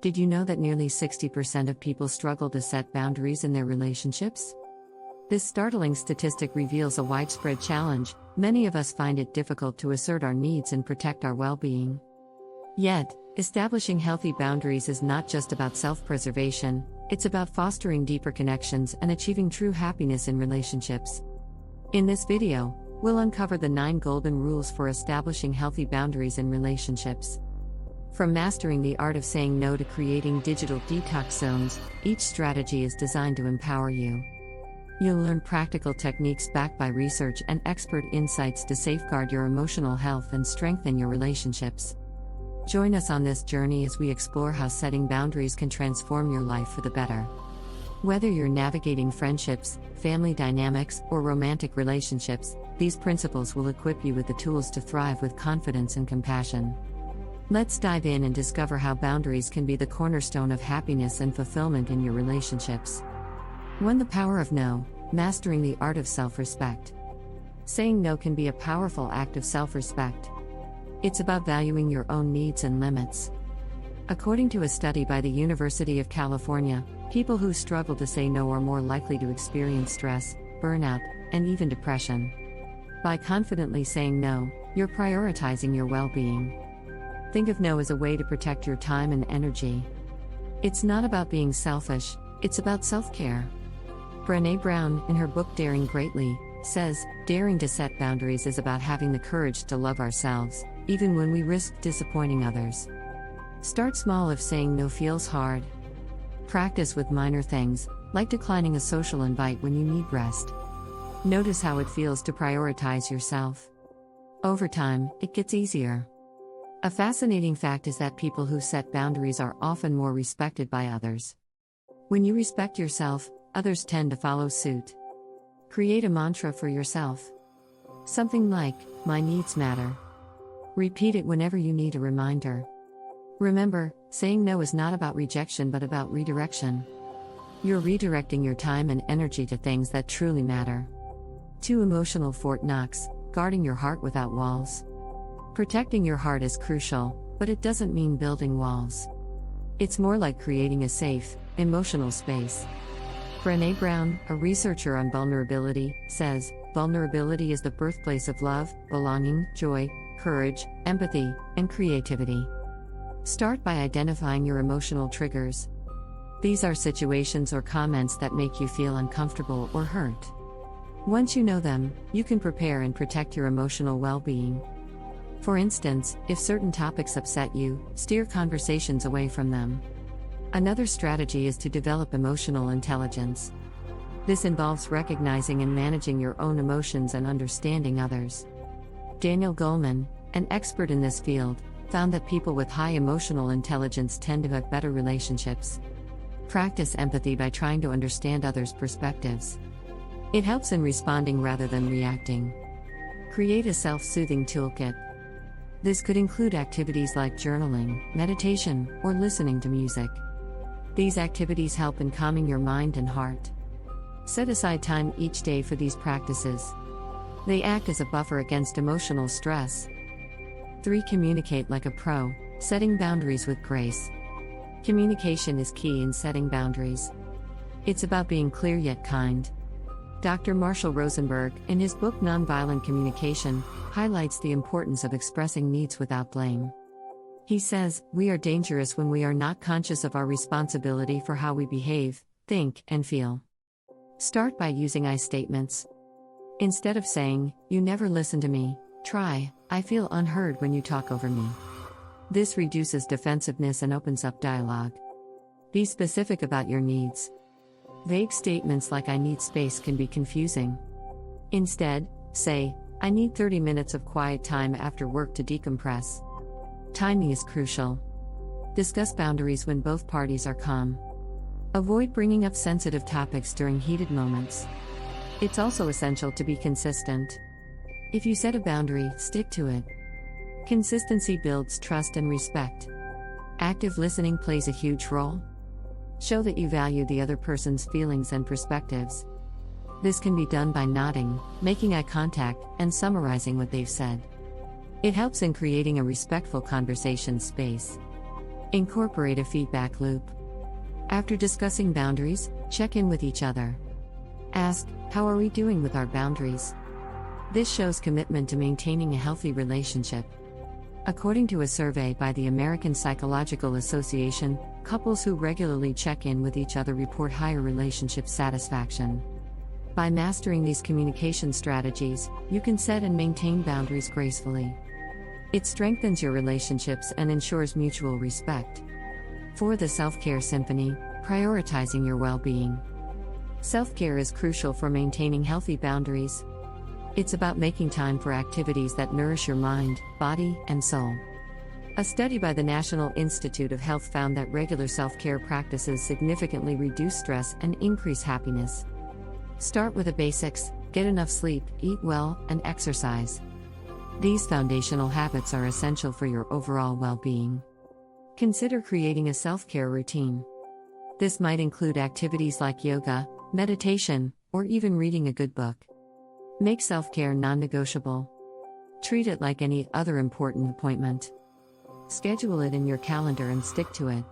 Did you know that nearly 60% of people struggle to set boundaries in their relationships? This startling statistic reveals a widespread challenge. Many of us find it difficult to assert our needs and protect our well-being. Yet, establishing healthy boundaries is not just about self-preservation, it's about fostering deeper connections and achieving true happiness in relationships. In this video, we'll uncover the 9 golden rules for establishing healthy boundaries in relationships. From mastering the art of saying no to creating digital detox zones, each strategy is designed to empower you. You'll learn practical techniques backed by research and expert insights to safeguard your emotional health and strengthen your relationships. Join us on this journey as we explore how setting boundaries can transform your life for the better. Whether you're navigating friendships, family dynamics, or romantic relationships, these principles will equip you with the tools to thrive with confidence and compassion. Let's dive in and discover how boundaries can be the cornerstone of happiness and fulfillment in your relationships. 1. The power of no, mastering the art of self-respect. Saying no can be a powerful act of self-respect. It's about valuing your own needs and limits. According to a study by the University of California, people who struggle to say no are more likely to experience stress, burnout, and even depression. By confidently saying no, you're prioritizing your well-being. Think of no as a way to protect your time and energy. It's not about being selfish, it's about self-care. Brené Brown, in her book Daring Greatly, says, daring to set boundaries is about having the courage to love ourselves, even when we risk disappointing others. Start small if saying no feels hard. Practice with minor things, like declining a social invite when you need rest. Notice how it feels to prioritize yourself. Over time, it gets easier. A fascinating fact is that people who set boundaries are often more respected by others. When you respect yourself, others tend to follow suit. Create a mantra for yourself. Something like, "My needs matter." Repeat it whenever you need a reminder. Remember, saying no is not about rejection but about redirection. You're redirecting your time and energy to things that truly matter. 2. Emotional Fort Knox, guarding your heart without walls. Protecting your heart is crucial, but it doesn't mean building walls. It's more like creating a safe, emotional space. Brené Brown, a researcher on vulnerability, says, vulnerability is the birthplace of love, belonging, joy, courage, empathy, and creativity. Start by identifying your emotional triggers. These are situations or comments that make you feel uncomfortable or hurt. Once you know them, you can prepare and protect your emotional well-being. For instance, if certain topics upset you, steer conversations away from them. Another strategy is to develop emotional intelligence. This involves recognizing and managing your own emotions and understanding others. Daniel Goleman, an expert in this field, found that people with high emotional intelligence tend to have better relationships. Practice empathy by trying to understand others' perspectives. It helps in responding rather than reacting. Create a self-soothing toolkit. This could include activities like journaling, meditation, or listening to music. These activities help in calming your mind and heart. Set aside time each day for these practices. They act as a buffer against emotional stress. 3. Communicate like a pro, setting boundaries with grace. Communication is key in setting boundaries. It's about being clear yet kind. Dr. Marshall Rosenberg, in his book Nonviolent Communication, highlights the importance of expressing needs without blame. He says, we are dangerous when we are not conscious of our responsibility for how we behave, think, and feel. Start by using I statements. Instead of saying, "You never listen to me," try, "I feel unheard when you talk over me." This reduces defensiveness and opens up dialogue. Be specific about your needs. Vague statements like "I need space" can be confusing. Instead, say, "I need 30 minutes of quiet time after work to decompress." Timing is crucial. Discuss boundaries when both parties are calm. Avoid bringing up sensitive topics during heated moments. It's also essential to be consistent. If you set a boundary, stick to it. Consistency builds trust and respect. Active listening plays a huge role. Show that you value the other person's feelings and perspectives. This can be done by nodding, making eye contact, and summarizing what they've said. It helps in creating a respectful conversation space. Incorporate a feedback loop. After discussing boundaries, check in with each other. Ask, how are we doing with our boundaries? This shows commitment to maintaining a healthy relationship. According to a survey by the American Psychological Association, couples who regularly check in with each other report higher relationship satisfaction. By mastering these communication strategies, you can set and maintain boundaries gracefully. It strengthens your relationships and ensures mutual respect. For the Self-Care Symphony, prioritizing your well-being. Self-care is crucial for maintaining healthy boundaries. It's about making time for activities that nourish your mind, body, and soul. A study by the National Institute of Health found that regular self-care practices significantly reduce stress and increase happiness. Start with the basics: get enough sleep, eat well, and exercise. These foundational habits are essential for your overall well-being. Consider creating a self-care routine. This might include activities like yoga, meditation, or even reading a good book. Make self-care non-negotiable. Treat it like any other important appointment. Schedule it in your calendar and stick to it.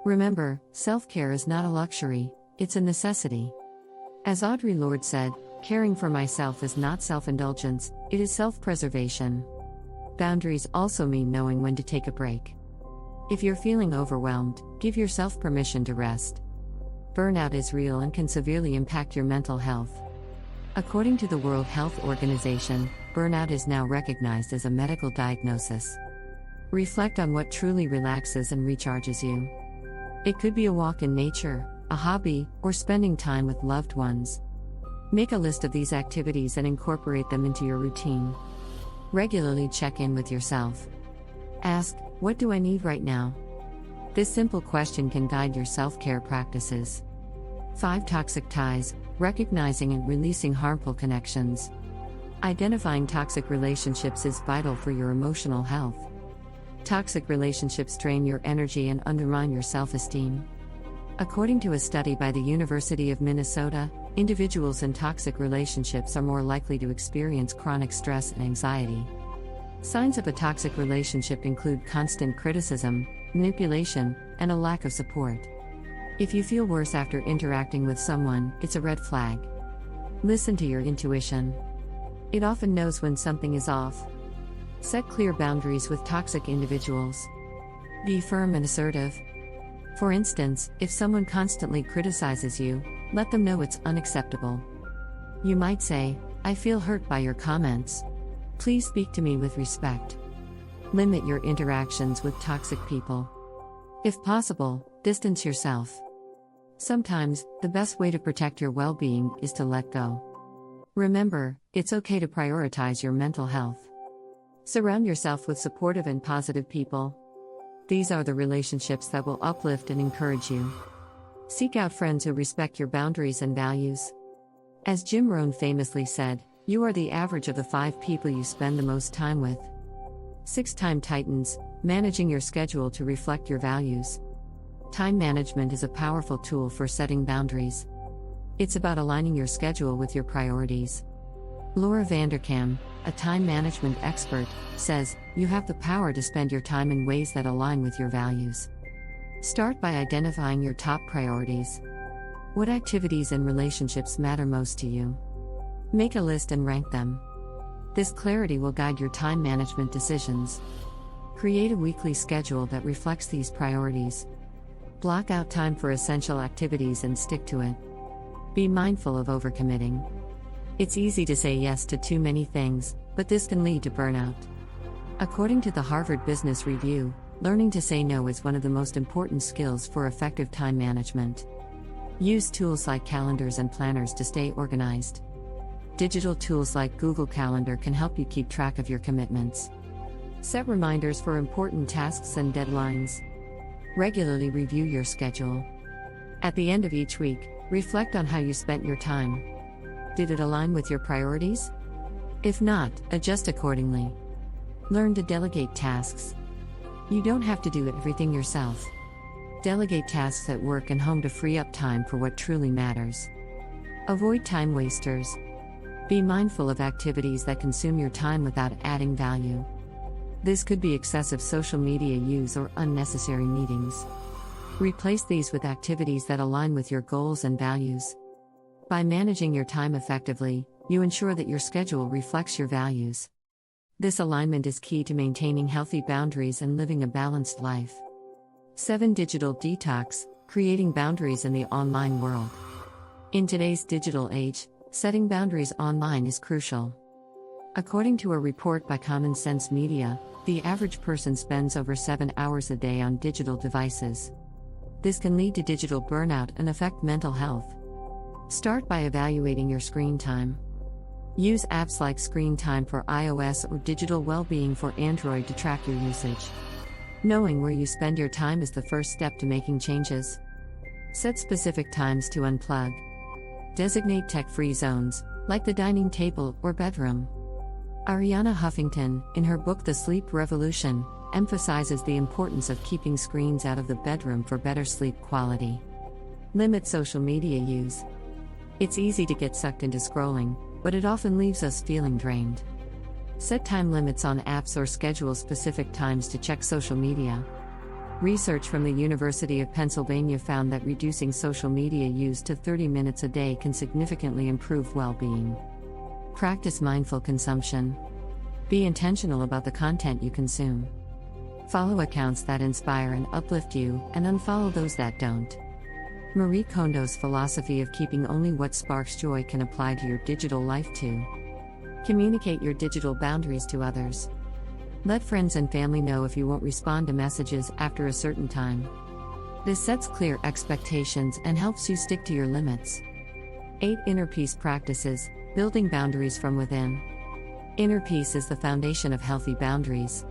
Remember, self-care is not a luxury, it's a necessity. As Audre Lorde said, caring for myself is not self-indulgence, it is self-preservation. Boundaries also mean knowing when to take a break. If you're feeling overwhelmed, give yourself permission to rest. Burnout is real and can severely impact your mental health. According to the World Health Organization, burnout is now recognized as a medical diagnosis. Reflect on what truly relaxes and recharges you. It could be a walk in nature, a hobby, or spending time with loved ones. Make a list of these activities and incorporate them into your routine. Regularly check in with yourself. Ask, what do I need right now? This simple question can guide your self-care practices. 5 toxic ties, recognizing and releasing harmful connections. Identifying toxic relationships is vital for your emotional health. Toxic relationships drain your energy and undermine your self-esteem. According to a study by the University of Minnesota, individuals in toxic relationships are more likely to experience chronic stress and anxiety. Signs of a toxic relationship include constant criticism, manipulation, and a lack of support. If you feel worse after interacting with someone, it's a red flag. Listen to your intuition. It often knows when something is off. Set clear boundaries with toxic individuals. Be firm and assertive. For instance, if someone constantly criticizes you, let them know it's unacceptable. You might say, I feel hurt by your comments. Please speak to me with respect. Limit your interactions with toxic people. If possible, distance yourself. Sometimes, the best way to protect your well-being is to let go. Remember, it's okay to prioritize your mental health. Surround yourself with supportive and positive people. These are the relationships that will uplift and encourage you. Seek out friends who respect your boundaries and values. As Jim Rohn famously said, you are the average of the 5 people you spend the most time with. 6 Time Titans, managing your schedule to reflect your values. Time management is a powerful tool for setting boundaries. It's about aligning your schedule with your priorities. Laura Vanderkam, a time management expert, says, you have the power to spend your time in ways that align with your values. Start by identifying your top priorities. What activities and relationships matter most to you? Make a list and rank them. This clarity will guide your time management decisions. Create a weekly schedule that reflects these priorities. Block out time for essential activities and stick to it. Be mindful of overcommitting. It's easy to say yes to too many things, but this can lead to burnout. According to the Harvard Business Review, learning to say no is one of the most important skills for effective time management. Use tools like calendars and planners to stay organized. Digital tools like Google Calendar can help you keep track of your commitments. Set reminders for important tasks and deadlines. Regularly review your schedule. At the end of each week, reflect on how you spent your time. Did it align with your priorities? If not, adjust accordingly. Learn to delegate tasks. You don't have to do everything yourself. Delegate tasks at work and home to free up time for what truly matters. Avoid time wasters. Be mindful of activities that consume your time without adding value. This could be excessive social media use or unnecessary meetings. Replace these with activities that align with your goals and values. By managing your time effectively, you ensure that your schedule reflects your values. This alignment is key to maintaining healthy boundaries and living a balanced life. 7. Digital detox, creating boundaries in the online world. In today's digital age, setting boundaries online is crucial. According to a report by Common Sense Media, the average person spends over 7 hours a day on digital devices. This can lead to digital burnout and affect mental health. Start by evaluating your screen time. Use apps like Screen Time for iOS or Digital Wellbeing for Android to track your usage. Knowing where you spend your time is the first step to making changes. Set specific times to unplug. Designate tech-free zones, like the dining table or bedroom. Arianna Huffington, in her book The Sleep Revolution, emphasizes the importance of keeping screens out of the bedroom for better sleep quality. Limit social media use. It's easy to get sucked into scrolling, but it often leaves us feeling drained. Set time limits on apps or schedule specific times to check social media. Research from the University of Pennsylvania found that reducing social media use to 30 minutes a day can significantly improve well-being. Practice mindful consumption. Be intentional about the content you consume. Follow accounts that inspire and uplift you, and unfollow those that don't. Marie Kondo's philosophy of keeping only what sparks joy can apply to your digital life too. Communicate your digital boundaries to others. Let friends and family know if you won't respond to messages after a certain time. This sets clear expectations and helps you stick to your limits. 8. Inner peace practices, building boundaries from within. Inner peace is the foundation of healthy boundaries.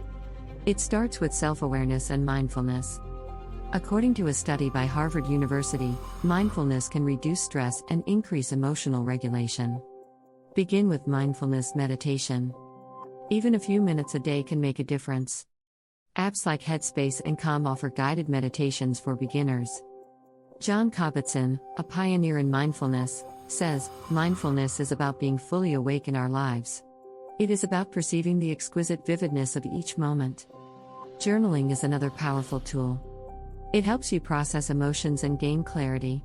It starts with self-awareness and mindfulness. According to a study by Harvard University, mindfulness can reduce stress and increase emotional regulation. Begin with mindfulness meditation. Even a few minutes a day can make a difference. Apps like Headspace and Calm offer guided meditations for beginners. John Kabat-Zinn, a pioneer in mindfulness, says, "Mindfulness is about being fully awake in our lives. It is about perceiving the exquisite vividness of each moment." Journaling is another powerful tool. It helps you process emotions and gain clarity.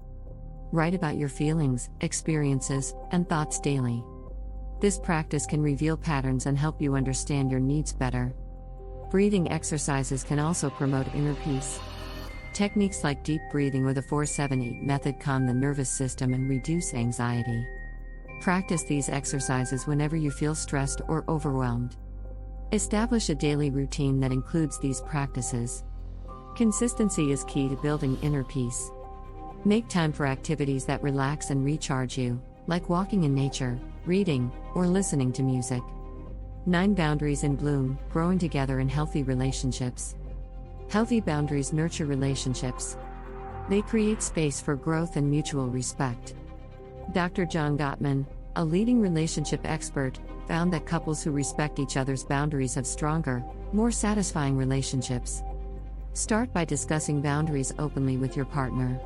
Write about your feelings, experiences, and thoughts daily. This practice can reveal patterns and help you understand your needs better. Breathing exercises can also promote inner peace. Techniques like deep breathing or the 4-7-8 method calm the nervous system and reduce anxiety. Practice these exercises whenever you feel stressed or overwhelmed. Establish a daily routine that includes these practices. Consistency is key to building inner peace. Make time for activities that relax and recharge you, like walking in nature, reading, or listening to music. 9. Boundaries in bloom, growing together in healthy relationships. Healthy boundaries nurture relationships. They create space for growth and mutual respect. Dr. John Gottman, a leading relationship expert, found that couples who respect each other's boundaries have stronger, more satisfying relationships. Start by discussing boundaries openly with your partner.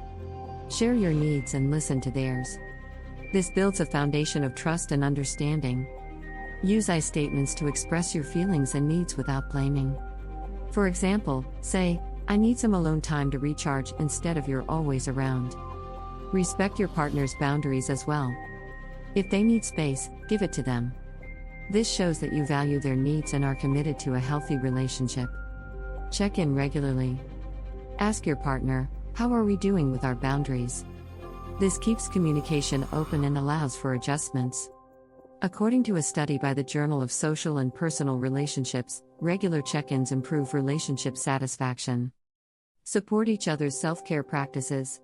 Share your needs and listen to theirs. This builds a foundation of trust and understanding. Use I statements to express your feelings and needs without blaming. For example, say, "I need some alone time to recharge," instead of "you're always around." Respect your partner's boundaries as well. If they need space, give it to them. This shows that you value their needs and are committed to a healthy relationship. Check in regularly. Ask your partner, "How are we doing with our boundaries?" This keeps communication open and allows for adjustments. According to a study by the Journal of Social and Personal Relationships, regular check-ins improve relationship satisfaction. Support each other's self-care practices.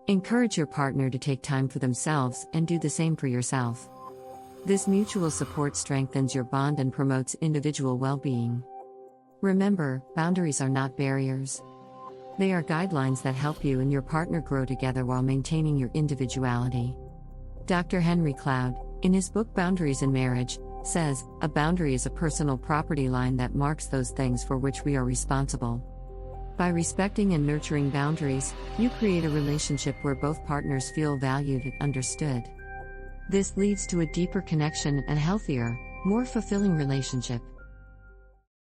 Encourage your partner to take time for themselves and do the same for yourself. This mutual support strengthens your bond and promotes individual well-being. Remember, boundaries are not barriers. They are guidelines that help you and your partner grow together while maintaining your individuality. Dr. Henry Cloud, in his book Boundaries in Marriage, says, "A boundary is a personal property line that marks those things for which we are responsible." By respecting and nurturing boundaries, you create a relationship where both partners feel valued and understood. This leads to a deeper connection and healthier, more fulfilling relationship.